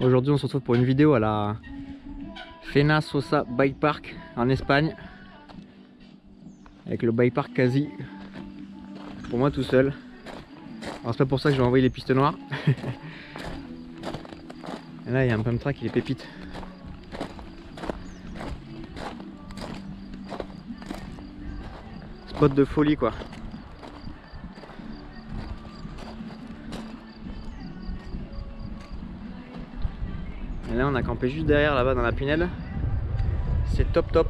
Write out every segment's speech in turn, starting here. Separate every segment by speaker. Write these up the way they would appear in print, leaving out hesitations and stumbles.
Speaker 1: Aujourd'hui on se retrouve pour une vidéo à la Fenasosa Bike Park en Espagne. Avec le bike park quasi pour moi tout seul. Alors c'est pas pour ça que je vais envoyer les pistes noires. Et là il y a un pump track, il est pépite. Spot de folie quoi. Et là on a campé juste derrière là-bas dans la Pinède. C'est top top.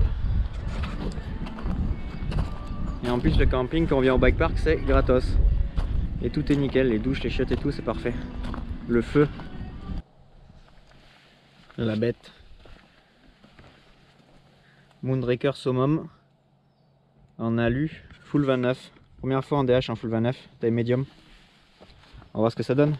Speaker 1: Et en plus le camping quand on vient au bike park c'est gratos. Et tout est nickel, les douches, les chiottes et tout c'est parfait. Le feu. La bête. Moonraker Summum. En alu, full 29. Première fois en DH en full 29, taille médium. On va voir ce que ça donne.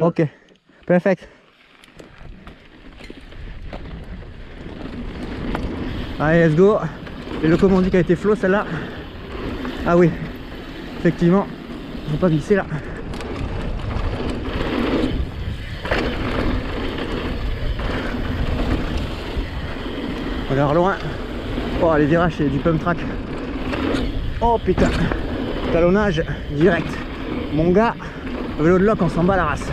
Speaker 1: Ok, perfect. Allez, let's go. Et le commandit qui a été flow celle-là. Ah oui, effectivement, faut pas glisser là. Regarde loin. Oh, les virages, c'est du pump track. Oh putain, talonnage direct. Mon gars, vélo de loc, on s'en bat la race.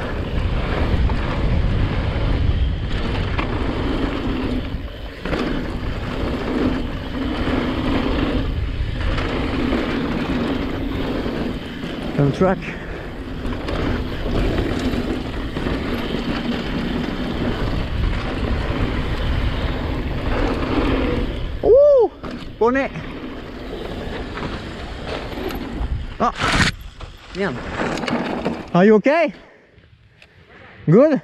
Speaker 1: Pump track. Ouh, bonnet. Oh, merde. Are you okay? Good?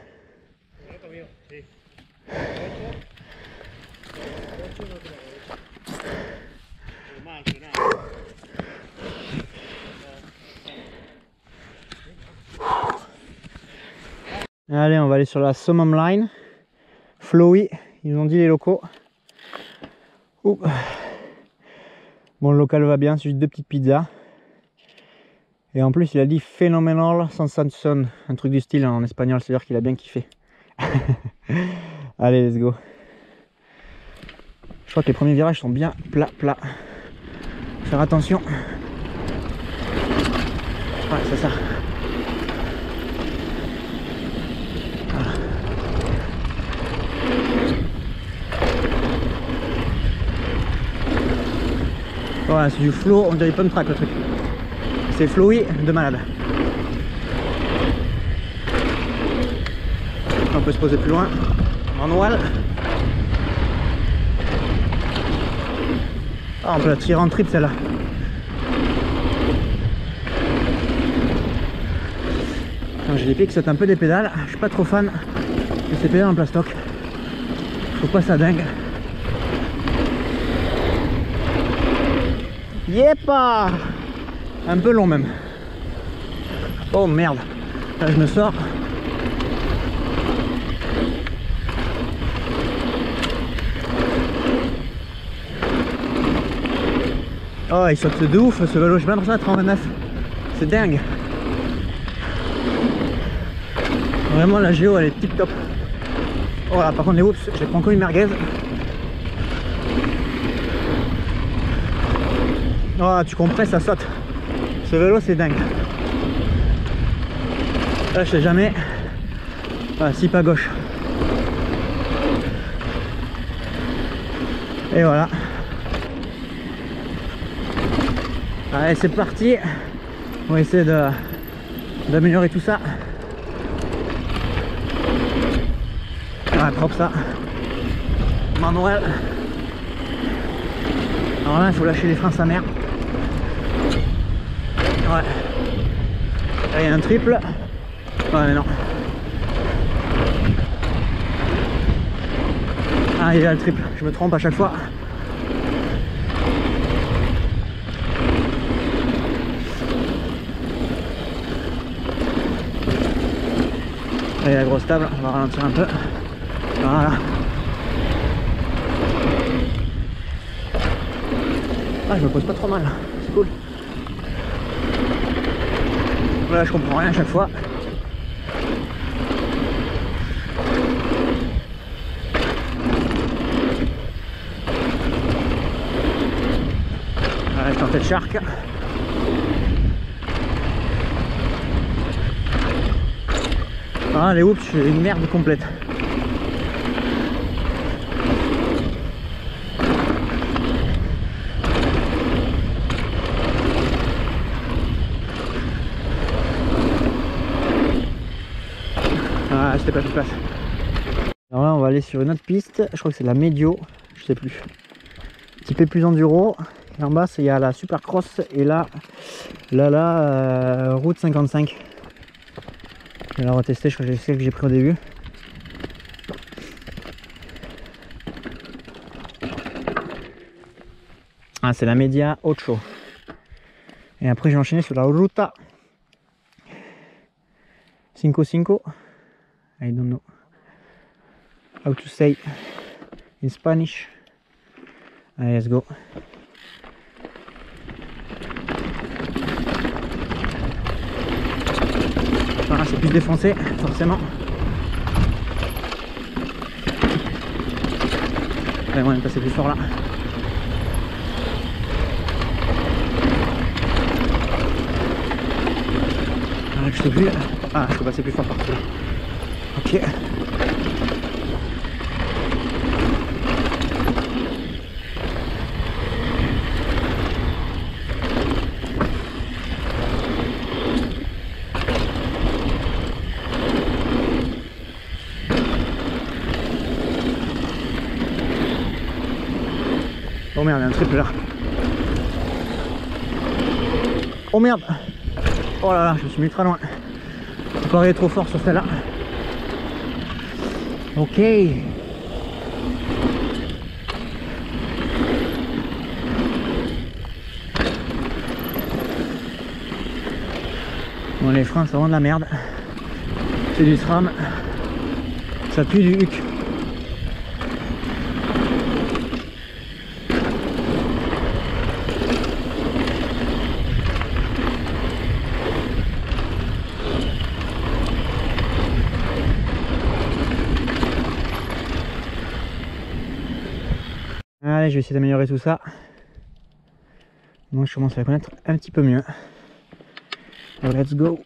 Speaker 1: Allez, on va aller sur la Summum Line. Flowy, ils ont dit les locaux. Ouh. Bon, le local va bien, c'est juste deux petites pizzas. Et en plus il a dit phenomenal sensation, un truc du style en espagnol, c'est-à-dire qu'il a bien kiffé. Allez, let's go. Je crois que les premiers virages sont bien plats. Faire attention. Ouais, c'est ça. Voilà, c'est du flow, on dirait pump track le truc. C'est flowy de malade. On peut se poser plus loin. Manuel. Ah, on peut la tirer en trip celle-là. J'ai les pieds qui sautent un peu des pédales. Je suis pas trop fan de ces pédales en plastoc. Faut pas ça dingue. Yepa! Un peu long même. Oh merde. Là je me sors. Oh il saute de ouf ce vélo, je sais pas pour ça 39. C'est dingue. Vraiment la géo elle est tip top. Oh là par contre les oups, j'ai pris encore une merguez. Oh tu compresses, ça saute. Ce vélo c'est dingue. Là je sais jamais. Voilà, slip à gauche. Et voilà. Allez c'est parti. On va essayer d'améliorer tout ça. Ah propre ça. Manuel. Alors là il faut lâcher les freins sa mère. Ouais. Là il y a un triple. Ouais mais non. Ah, il est là le triple, je me trompe à chaque fois. Allez, la grosse table, on va ralentir un peu. Voilà. Ah, je me pose pas trop mal, c'est cool. Voilà, je comprends rien à chaque fois. Voilà, je suis en tête shark. Ah, les whoops, je suis une merde complète. Ah, c'était pas toute place. Alors là, on va aller sur une autre piste. Je crois que c'est la Médio, je sais plus. Typé plus enduro. Et en bas, il y a la Supercross. Et là, route 55. Je vais la retester, je crois que c'est celle que j'ai pris au début. Ah, c'est la Media Ocho. Et après, j'ai enchaîné sur la Ruta 55. I don't know how to say in Spanish. Allez, let's go. Voilà, c'est plus défoncé, forcément. Allez, on va passer plus fort là. Voilà, je sais plus. Ah, je peux passer plus fort par là. Ok. Oh merde, il y a un triple là. Oh merde. Oh là là, je me suis mis très loin. Je peux aller trop fort sur celle-là. Ok. Bon, les freins, c'est vraiment de la merde. C'est du SRAM. Ça pue du huc. Allez, je vais essayer d'améliorer tout ça. Donc je commence à la connaître un petit peu mieux. Alors, let's go.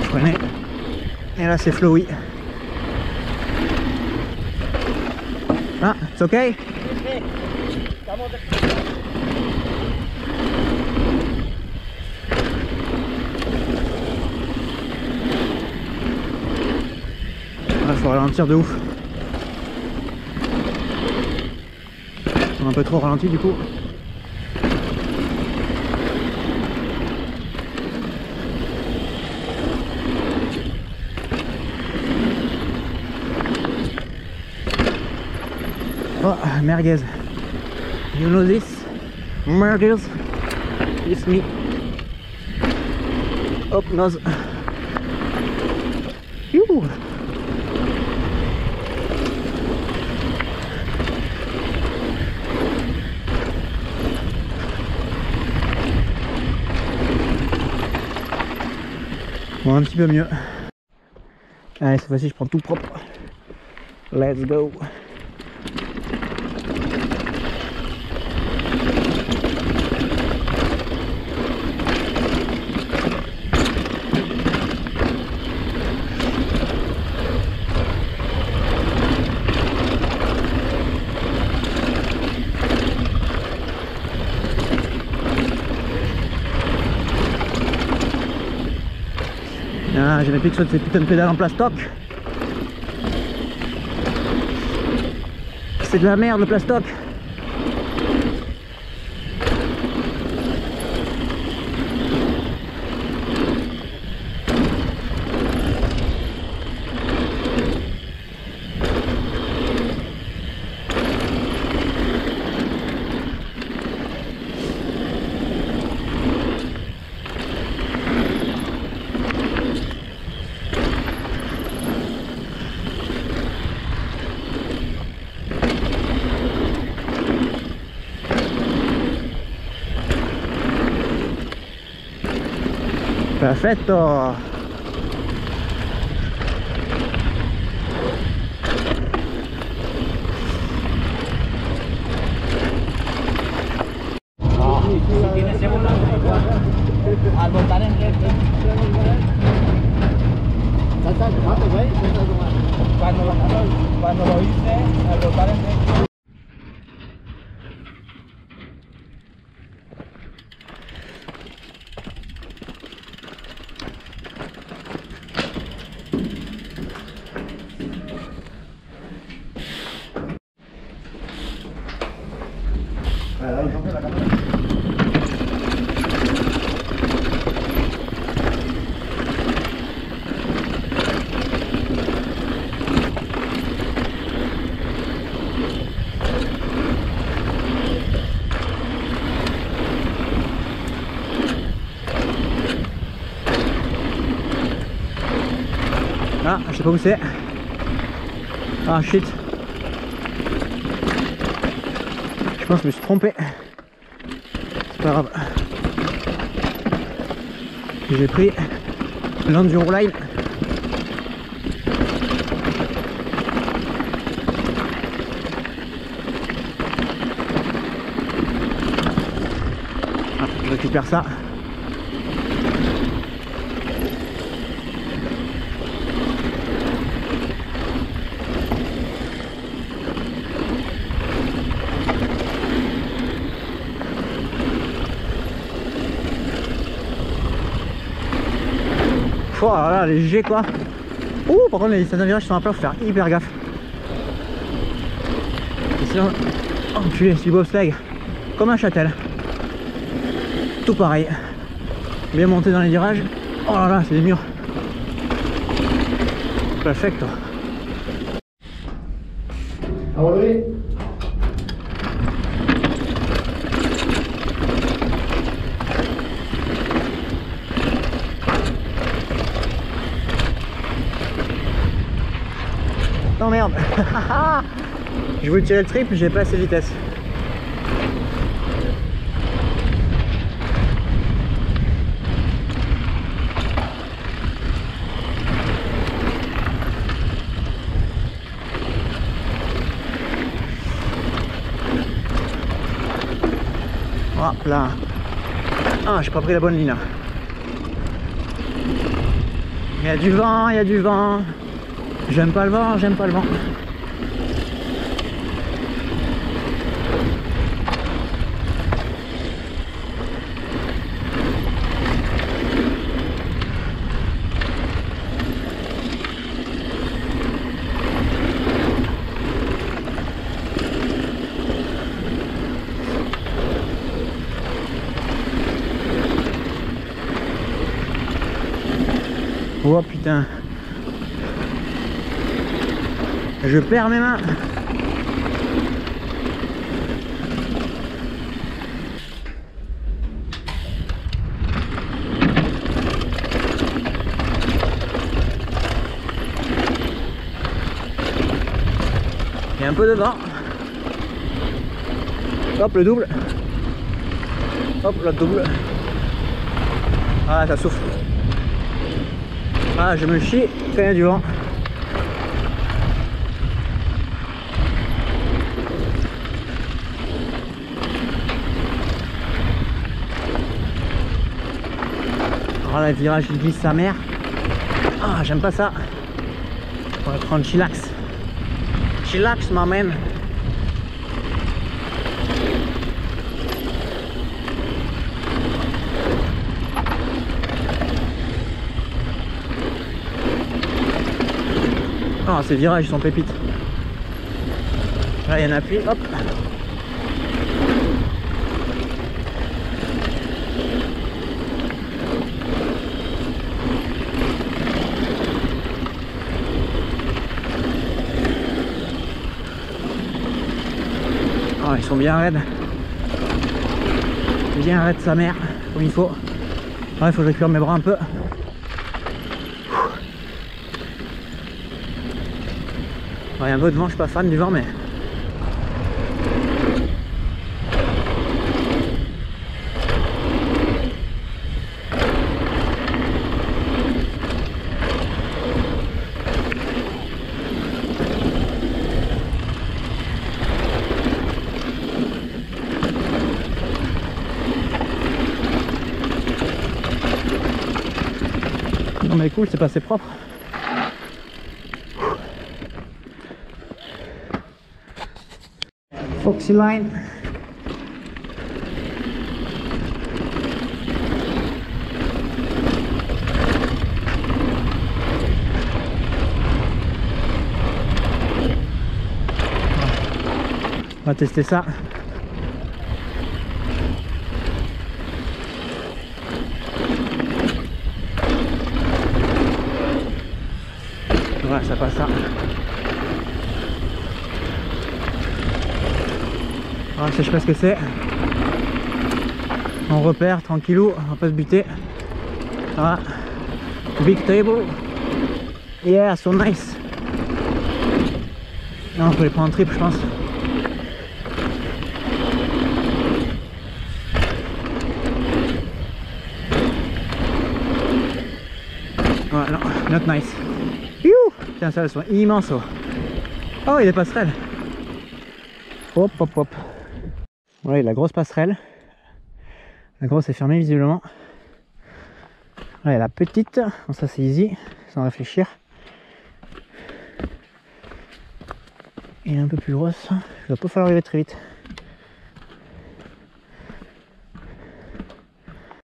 Speaker 1: Je connais. Et là c'est flowy. Ah, it's okay? Il faut ralentir de ouf. On a un peu trop ralenti du coup. Oh, merguez. You know this? Merguez. It's me. Hop, nose. Youh. Bon, un petit peu mieux. Allez, cette fois-ci, je prends tout propre. Let's go. Putain, j'avais plus que sur ces putains de pédales en plastoc. C'est de la merde le plastoc. Perfetto.
Speaker 2: Si tienes segunda, al voltar en recto. Cuando lo hice, al voltar en recto.
Speaker 1: Ah, je sais pas où c'est. Ah shit. Je pense que je me suis trompé. C'est pas grave. J'ai pris l'Enduro Line. Ah, je récupère ça. Oh là là, léger quoi. Ouh, par contre les certains virages sont à plat, faut faire hyper gaffe. Et sinon, enculé, c'est du bobsleigh comme un châtel. Tout pareil. Bien monté dans les virages. Oh là là, c'est des murs. Perfecto.
Speaker 2: ¿A volver?
Speaker 1: Non merde. Je voulais tirer le triple, j'ai pas assez de vitesse. Hop là. Ah, j'ai pas pris la bonne ligne là. Il y a du vent, il y a du vent. J'aime pas le vent, j'aime pas le vent. Oh putain. Je perds mes mains. Il y a un peu de vent. Hop, le double. Hop, le double. Ah, ça souffle. Ah, je me chie quand il y a du vent. Oh, le virage il glisse sa mère. Ah, j'aime pas ça. On va prendre chillax. Chillax, ma man. Ah, ces virages sont pépites. Là, il y en a plus. Hop. Ah, ils sont bien raides. Bien raide sa mère, comme il faut. Ouais, il faut que je récupère mes bras un peu. Ouais, un peu de vent, je suis pas fan du vent, mais... Non mais cool, c'est pas assez propre. Foxy line. On va tester ça. Voilà, ça passe ça. Ah, je sais pas ce que c'est. On repère tranquillou, on va pas se buter. Voilà. Big table. Yeah, so nice. Non, on peut les prendre en trip, je pense. Voilà, non, not nice. Youh, tiens, ça, elles sont immenses. Oh, oh, il y a des passerelles. Hop, hop, hop. Ouais, la grosse passerelle. La grosse est fermée visiblement. Ouais, la petite, bon, ça c'est easy, sans réfléchir. Et un peu plus grosse, il va pas falloir arriver très vite.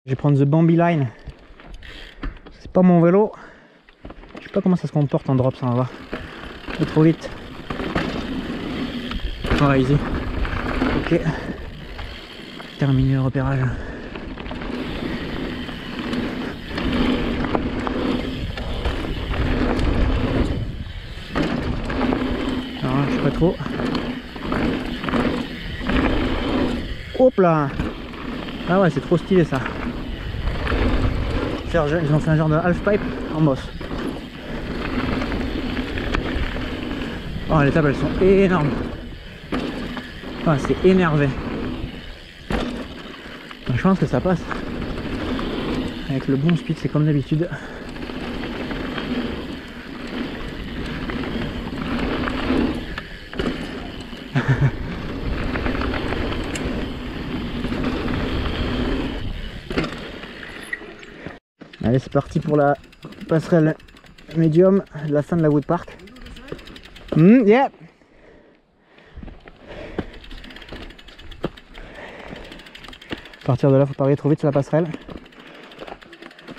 Speaker 1: Je vais prendre The Bambi Line. C'est pas mon vélo. Je sais pas comment ça se comporte en drop, ça on va voir. Pas trop vite. Ouais, easy. Ok. Terminé le repérage. Alors, je sais pas trop. Hop là. Ah ouais, c'est trop stylé ça. Ils ont fait un genre de half-pipe en boss. Oh, les tables elles sont énormes. Oh, c'est énervé. Je pense que ça passe. Avec le bon speed, c'est comme d'habitude. Allez, c'est parti pour la passerelle médium de la fin de la Wood Park. Yeah. À partir de là, faut pas aller trop vite sur la passerelle.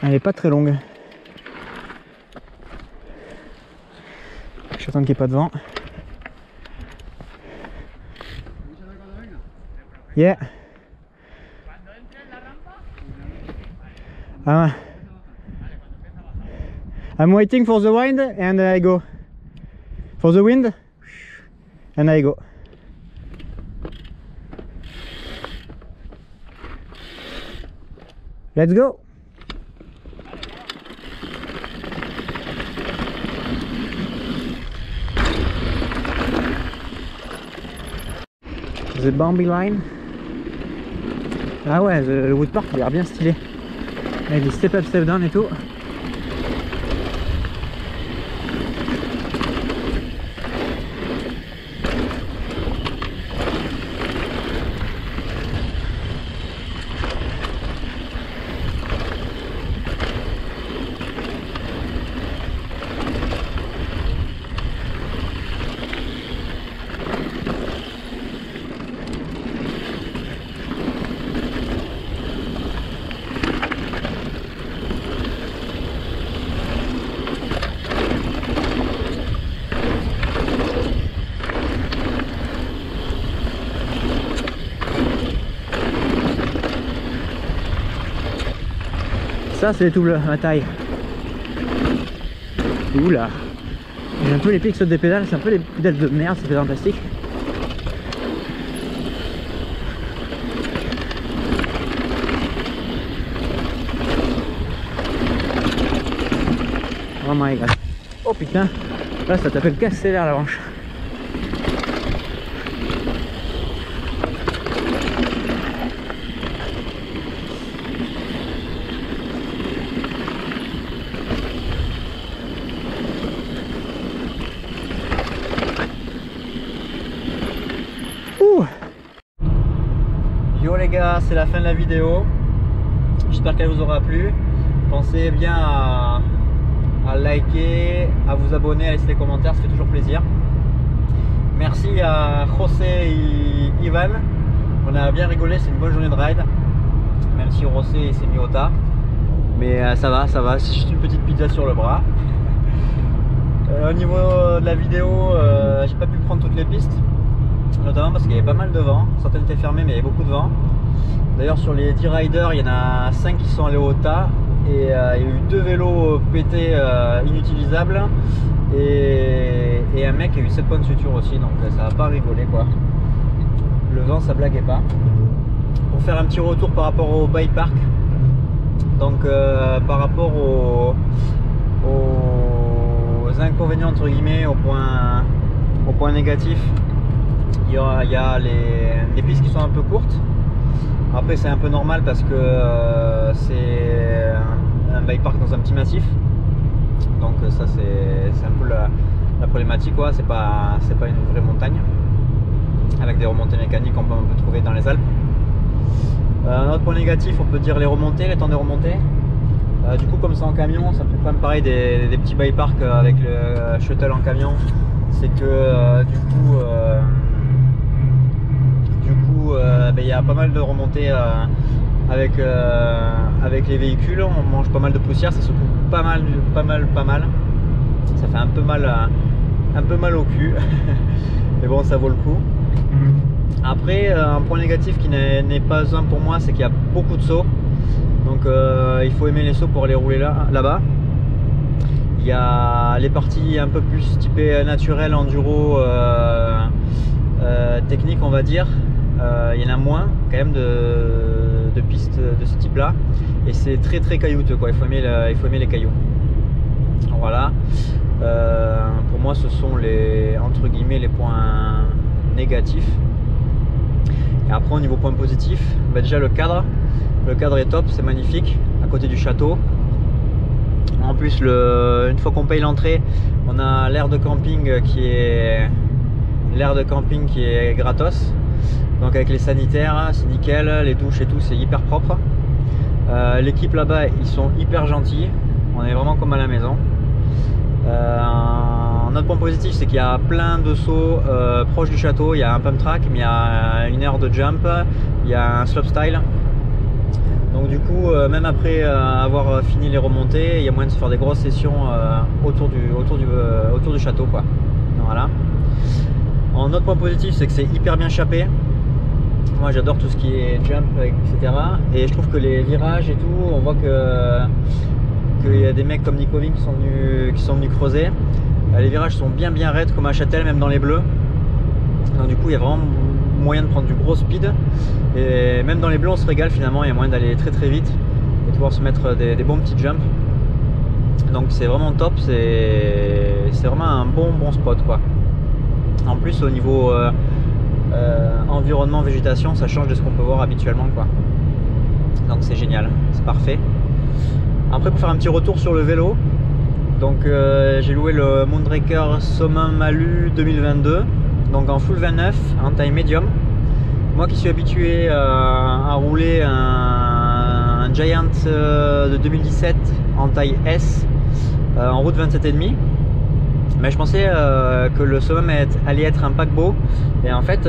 Speaker 1: Elle est pas très longue. J'attends qu'il n'y ait pas de vent. Yeah. I'm waiting for the wind and I go. For the wind and I go. Let's go. The Bambi Line. Ah ouais, le Wood Park il a l'air bien stylé. Avec des step up, step down et tout. Ça c'est les doubles à taille. Oula. J'ai un peu les pieds qui sautent des pédales, c'est un peu des pédales de merde ces pédales en plastique. Oh my god. Oh putain. Là ça t'appelle casser l'air la branche. Yo les gars, c'est la fin de la vidéo. J'espère qu'elle vous aura plu. Pensez bien à liker, à vous abonner, à laisser des commentaires, ça fait toujours plaisir. Merci à José et Ivan. On a bien rigolé, c'est une bonne journée de ride. Même si José s'est mis au tas. Mais ça va, c'est juste une petite pizza sur le bras. Au niveau de la vidéo, j'ai pas pu prendre toutes les pistes. Notamment parce qu'il y avait pas mal de vent. Certaines étaient fermées mais il y avait beaucoup de vent. D'ailleurs sur les 10 riders, il y en a 5 qui sont allés au tas. Et il y a eu 2 vélos pétés inutilisables. Et un mec qui a eu 7 points de suture aussi. Donc ça va pas rigoler quoi. Le vent ça blaguait pas. Pour faire un petit retour par rapport au bike park. Donc par rapport aux inconvénients entre guillemets, au point négatif, il y a les pistes qui sont un peu courtes. Après c'est un peu normal parce que c'est un bike park dans un petit massif. Donc ça c'est un peu la problématique quoi. C'est pas une vraie montagne avec des remontées mécaniques qu'on peut trouver dans les Alpes. Un autre point négatif, on peut dire les remontées, les temps de remontée. Du coup comme c'est en camion, ça fait quand même pareil des petits bike parks avec le shuttle en camion. C'est que du coup il y a pas mal de remontées avec les véhicules. On mange pas mal de poussière, ça secoue pas mal. Ça fait un peu mal au cul. Mais bon, ça vaut le coup. Après, un point négatif qui n'est pas un pour moi, c'est qu'il y a beaucoup de sauts. Donc il faut aimer les sauts pour aller rouler là-bas. Il y a les parties un peu plus typées naturel, enduro, technique on va dire. Il y en a moins quand même de pistes de ce type là. Et c'est très caillouteux quoi. Il faut aimer les cailloux. Voilà. Pour moi ce sont entre guillemets les points négatifs. Et après au niveau point positif, déjà le cadre est top, c'est magnifique à côté du château. En plus une fois qu'on paye l'entrée, on a l'aire de camping qui est gratos. Donc avec les sanitaires, c'est nickel, les douches et tout, c'est hyper propre. L'équipe là-bas, ils sont hyper gentils. On est vraiment comme à la maison. Un autre point positif, c'est qu'il y a plein de sauts proches du château. Il y a un pump track, mais il y a une aire de jump, il y a un slopestyle. Donc du coup, même après avoir fini les remontées, il y a moyen de se faire des grosses sessions autour du château, quoi. Voilà. Un autre point positif, c'est que c'est hyper bien chapé. Moi, j'adore tout ce qui est jump, etc. Et je trouve que les virages et tout, on voit qu'il y a des mecs comme Nicovin qui sont venus creuser. Les virages sont bien raides comme à Châtel, même dans les bleus. Donc du coup il y a vraiment moyen de prendre du gros speed. Et même dans les bleus on se régale finalement, il y a moyen d'aller très vite et de pouvoir se mettre des bons petits jumps. Donc c'est vraiment top, c'est vraiment un bon spot quoi. En plus au niveau environnement, végétation, ça change de ce qu'on peut voir habituellement quoi. Donc c'est génial, c'est parfait. Après pour faire un petit retour sur le vélo, donc j'ai loué le Moonraker Summum Alu 2022, donc en full 29, en taille médium. Moi qui suis habitué à rouler un Giant de 2017 en taille S en route 27,5, mais je pensais que le Summum allait être un paquebot, et en fait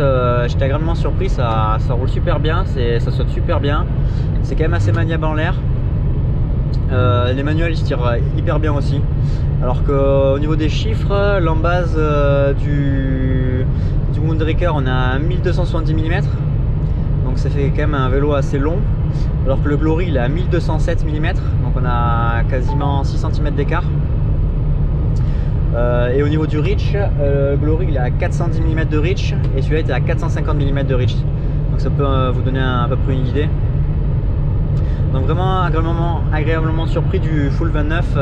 Speaker 1: j'étais agréablement surpris, ça roule super bien, ça saute super bien, c'est quand même assez maniable en l'air. Les manuels ils se tirent hyper bien aussi, alors qu'au niveau des chiffres, l'embase du Moonraker on a 1270 mm, donc ça fait quand même un vélo assez long. alors que le Glory il est à 1207 mm, donc on a quasiment 6 cm d'écart. Et au niveau du reach, le Glory il est à 410 mm de reach et celui-là était à 450 mm de reach, donc ça peut vous donner à peu près une idée. Donc vraiment agréablement surpris du full 29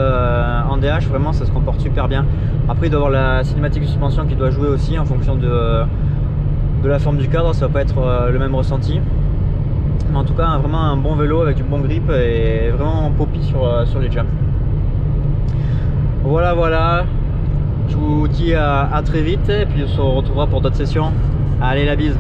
Speaker 1: en DH, vraiment ça se comporte super bien. Après il doit y avoir la cinématique de suspension qui doit jouer aussi en fonction de la forme du cadre, ça va pas être le même ressenti. Mais en tout cas vraiment un bon vélo avec du bon grip et vraiment poppy sur les jumps. Voilà, je vous dis à très vite et puis on se retrouvera pour d'autres sessions. Allez, la bise.